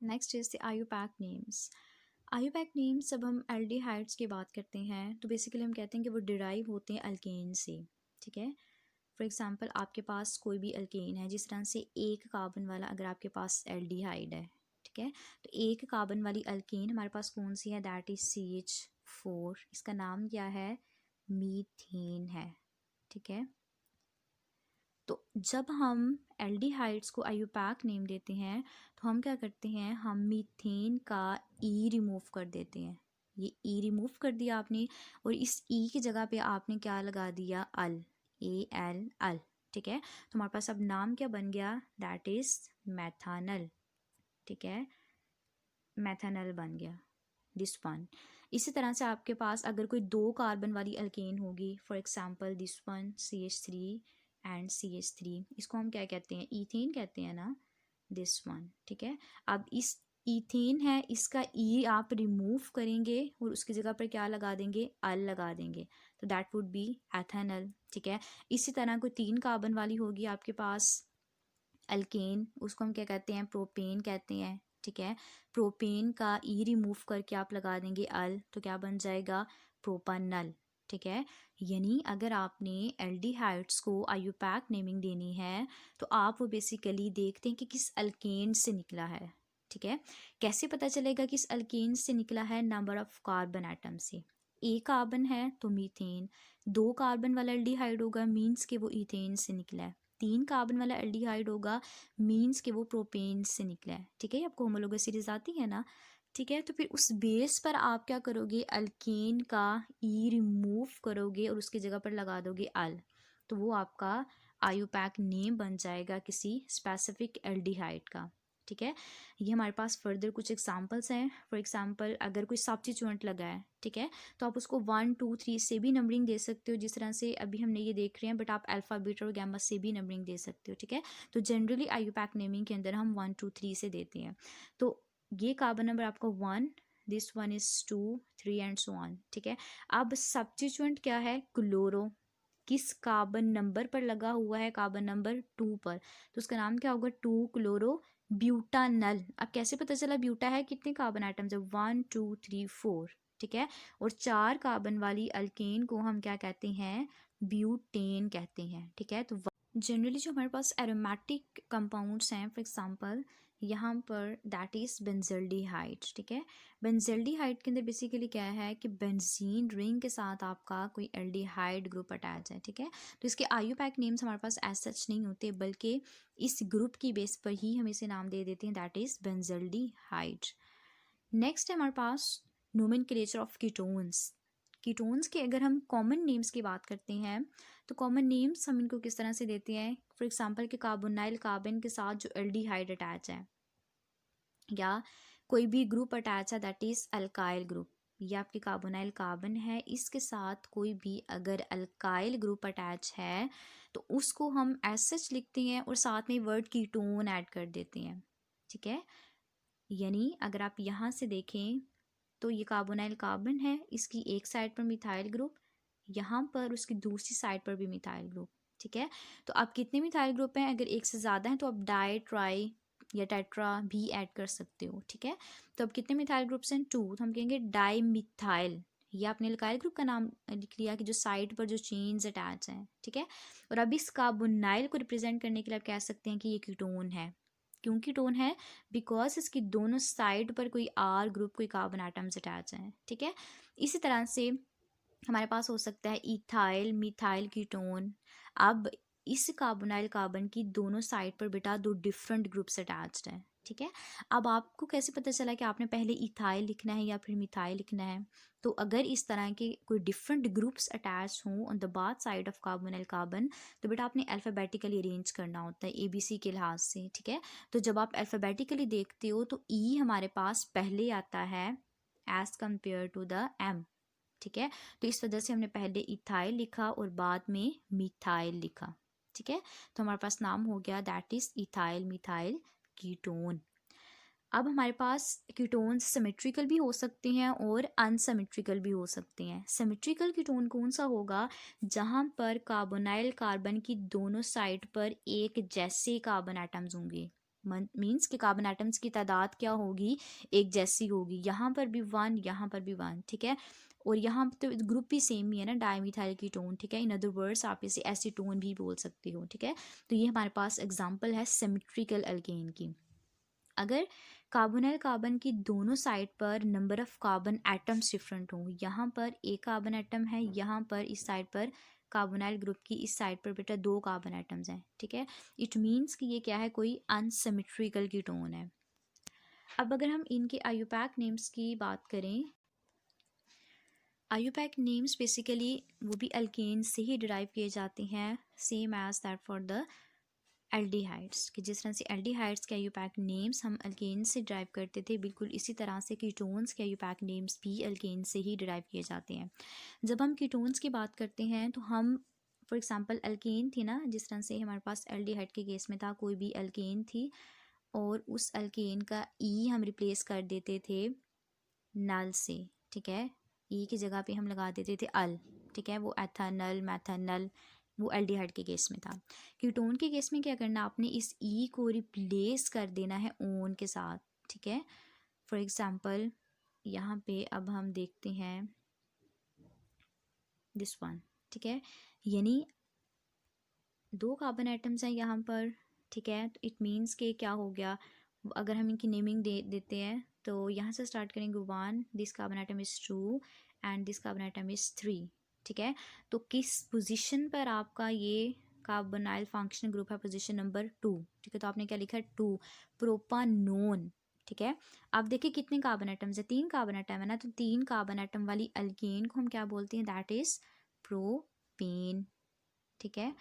Next is the IUPAC names. IUPAC names जब हम aldehydes की बात करते हैं तो बेसिकली हम कहते हैं कि वो डिराइव होते हैं अल्केन से, ठीक है। फॉर एग्जांपल आपके पास कोई भी अल्केन है, जिस तरह से एक कार्बन वाला अगर आपके पास एल्डिहाइड है, ठीक है, तो एक कार्बन वाली अल्केन हमारे पास कौन सी है, दैट इज CH4। इसका नाम क्या है, मीथेन है, ठीक है। तो जब हम एल्डिहाइड्स को आयुपैक नेम देते हैं तो हम क्या करते हैं, हम मीथेन का ई रिमूव कर देते हैं। ये ई रिमूव कर दिया आपने और इस ई की जगह पे आपने क्या लगा दिया, अल, AL, ठीक है। तो हमारे पास अब नाम क्या बन गया, दैट इज मैथानल, ठीक है, मैथानल बन गया, दिस वन। इसी तरह से आपके पास अगर कोई दो कार्बन वाली अल्केन होगी, for example this one CH3 and CH3, इसको हम क्या कहते हैं, ईथेन कहते हैं ना, दिस वन, ठीक है। अब इस ईथेन है, इसका ई आप रिमूव करेंगे और उसकी जगह पर क्या लगा देंगे, अल लगा देंगे, तो दैट वुड बी एथेनल, ठीक है। इसी तरह कोई तीन कार्बन वाली होगी आपके पास अल्केन, उसको हम क्या कहते हैं, प्रोपेन कहते हैं, ठीक है। प्रोपेन का ई रिमूव करके आप लगा देंगे अल, तो क्या बन जाएगा, प्रोपानल, ठीक है। यानी अगर आपने एल्डिहाइड्स को आयुपैक नेमिंग देनी है तो आप वो बेसिकली देखते हैं कि किस अल्केन से निकला है, ठीक है। कैसे पता चलेगा किस अल्केन से निकला है, नंबर ऑफ कार्बन एटम से। एक कार्बन है तो मीथेन, दो कार्बन वाला एल्डिहाइड होगा मीन्स के वो ईथेन से निकला है, तीन कार्बन वाला एल्डिहाइड होगा मीन्स कि वो प्रोपेन से निकला है, ठीक है। आपको होमोलोगस सीरीज आती है ना, ठीक है। तो फिर उस बेस पर आप क्या करोगे, अल्केन का ई रिमूव करोगे और उसकी जगह पर लगा दोगे अल, तो वो आपका आयुपैक नेम बन जाएगा किसी स्पेसिफिक एल्डिहाइड का, ठीक है। ये हमारे पास फर्दर कुछ एग्जांपल्स हैं। फॉर एग्जांपल अगर कोई सब्स्टिट्यूएंट लगा है, ठीक है, तो आप उसको 1 2 3 से भी नंबरिंग दे सकते हो, जिस तरह से अभी हमने ये देख रहे हैं, बट आप अल्फा बीटा और गैमा से भी नंबरिंग दे सकते हो, ठीक है। तो जनरली आयुपैक नेमिंग के अंदर हम 1 2 3 से देते हैं। तो ये कार्बन नंबर आपका 1, this one is 2 3 and so on, ठीक है। अब सब्स्टिट्यूएंट क्या है, क्लोरो, किस कार्बन नंबर पर लगा हुआ है, कार्बन नंबर 2 पर, तो उसका नाम क्या होगा, 2 क्लोरो ब्यूटानल। अब कैसे पता चला ब्यूटा है, कितने कार्बन आइटम्स है, 1 2 3 4, ठीक है। और चार कार्बन वाली अल्केन को हम क्या कहते हैं, ब्यूटेन कहते हैं, ठीक है। तो जनरली जो हमारे पास एरोमेटिक कंपाउंड्स हैं, फॉर एग्जांपल यहाँ पर दैट इज बेंजल्डिहाइड, ठीक है। बेंजल्डिहाइड के अंदर बेसिकली क्या है कि बेंजीन रिंग के साथ आपका कोई एल्डिहाइड ग्रुप अटैच है, ठीक है। तो इसके आयुपैक नेम्स हमारे पास एज सच नहीं होते, बल्कि इस ग्रुप की बेस पर ही हम इसे नाम दे देते हैं, दैट इज बेंजल्डिहाइड। नेक्स्ट है हमारे पास नोमेनक्लेचर ऑफ कीटोन्स। कीटोन्स के अगर हम कॉमन नेम्स की बात करते हैं तो कॉमन नेम्स हम इनको किस तरह से देते हैं, फॉर एग्जांपल के कार्बोनाइल कार्बन के साथ जो एल्डिहाइड अटैच है या कोई भी ग्रुप अटैच है, दैट इज अल्काइल ग्रुप। ये आपकी कार्बोनाइल कार्बन है, इसके साथ कोई भी अगर अल्काइल ग्रुप अटैच है तो उसको हम एज सच लिखते हैं और साथ में वर्ड कीटोन ऐड कर देते हैं, ठीक है। यानी अगर आप यहाँ से देखें तो ये कार्बोनाइल कार्बन है, इसकी एक साइड पर मिथाइल ग्रुप, यहाँ पर उसकी दूसरी साइड पर भी मिथाइल ग्रुप, ठीक है। तो आप कितने मिथाइल ग्रुप हैं, अगर एक से ज़्यादा हैं तो आप डाई ट्राई या टेट्रा भी ऐड कर सकते हो, ठीक है। तो अब कितने मिथाइल ग्रुप्स हैं, 2, तो हम कहेंगे डाई मिथाइल। ये आपने अल्काइल ग्रुप का नाम लिख लिया कि जो साइड पर जो चेन्स अटैच हैं, ठीक है। और अब इस कार्बोनाइल को रिप्रेजेंट करने के लिए आप कह सकते हैं कि ये कीटोन है। क्यों कीटोन है, बिकॉज इसकी दोनों साइड पर कोई आर ग्रुप, कोई कार्बन एटम्स अटैच हैं, ठीक है। इसी तरह से हमारे पास हो सकता है इथाइल मिथाइल कीटोन। अब इस कार्बोनाइल कार्बन की दोनों साइड पर बेटा दो डिफरेंट ग्रुप्स अटैच्ड हैं, ठीक है। अब आपको कैसे पता चला कि आपने पहले इथाइल लिखना है या फिर मिथाइल लिखना है, तो अगर इस तरह के कोई डिफरेंट ग्रुप्स अटैच हों on the bath side of carbonyl carbon तो बेटा आपने अल्फ़ाबेटिकली अरेंज करना होता है ABC के लिहाज से, ठीक है। तो जब आप अल्फ़ाबेटिकली देखते हो तो ई हमारे पास पहले आता है as compare to the M, ठीक है। तो इस वजह से हमने पहले इथाइल लिखा और बाद में मिथाइल लिखा, ठीक है। तो हमारे पास नाम हो गया that is ethyl methyl ketone. अब हमारे पास कीटोन सिमेट्रिकल भी हो सकते हैं और अनसिमेट्रिकल भी हो सकते हैं। सिमेट्रिकल कीटोन कौन सा होगा, जहां पर कार्बोनाइल कार्बन की दोनों साइड पर एक जैसे कार्बन एटम्स होंगे, मीन्स कि कार्बन एटम्स की तादाद क्या होगी, एक जैसी होगी। यहाँ पर भी 1, यहाँ पर भी 1, ठीक है। और यहाँ तो ग्रुप भी सेम ही है ना, डाईमिथाइल कीटोन, ठीक है। इन अदर वर्ड्स आप इसे एसीटोन भी बोल सकते हो, ठीक है। तो ये हमारे पास एग्जांपल है सिमेट्रिकल अल्केन की। अगर कार्बोनाइल कार्बन की दोनों साइड पर number of carbon atoms different हों, यहाँ पर एक कार्बन एटम है, यहाँ पर इस साइड पर कार्बोनाइल ग्रुप की इस साइड पर बेटा 2 कार्बन एटम्स हैं, ठीक है। इट मीन्स कि ये क्या है, कोई अनसिमेट्रिकल कीटोन है। अब अगर हम इनके आयुपैक नेम्स की बात करें, आयुपैक नेम्स बेसिकली वो भी अल्केन से ही डिराइव किए जाते हैं, same as that for the aldehydes, कि जिस तरह से एल्डिहाइड्स के आयुपैक नेम्स हम अल्केन से डिराइव करते थे, बिल्कुल इसी तरह से कीटोन्स के आयुपैक नेम्स भी अल्केन से ही डिराइव किए जाते हैं। जब हम कीटोन्स की बात करते हैं तो हम फॉर एग्जांपल अल्केन थी ना, जिस तरह से हमारे पास एल्डिहाइड के केस में था, कोई भी अल्केन थी और उस अल्केन का ई हम रिप्लेस कर देते थे नल से, ठीक है। ई की जगह पे हम लगा देते थे अल, ठीक है। वो एथानल, मैथानल, वो एल्डिहाइड के केस में था। कीटोन के केस में क्या करना, आपने इस ई को रिप्लेस कर देना है ओन के साथ, ठीक है। फॉर एग्जांपल यहाँ पे अब हम देखते हैं दिस वन, ठीक है। यानी 2 कार्बन एटम्स हैं यहाँ पर, ठीक है। तो इट मीन्स के क्या हो गया, अगर हम इनकी नेमिंग देते हैं तो यहाँ से स्टार्ट करेंगे 1, this carbon atom is 2 and this carbon atom is 3, ठीक है। तो किस पोजीशन पर आपका ये कार्बोनाइल फंक्शनल ग्रुप है, पोजीशन नंबर 2, ठीक है। तो आपने क्या लिखा है, 2 प्रोपानोन, ठीक है। अब देखिए कितने कार्बन एटम्स है, 3 कार्बन एटम है ना, तो 3 कार्बन एटम वाली अल्केन को हम क्या बोलते हैं, दैट इज प्रोपेन, ठीक है।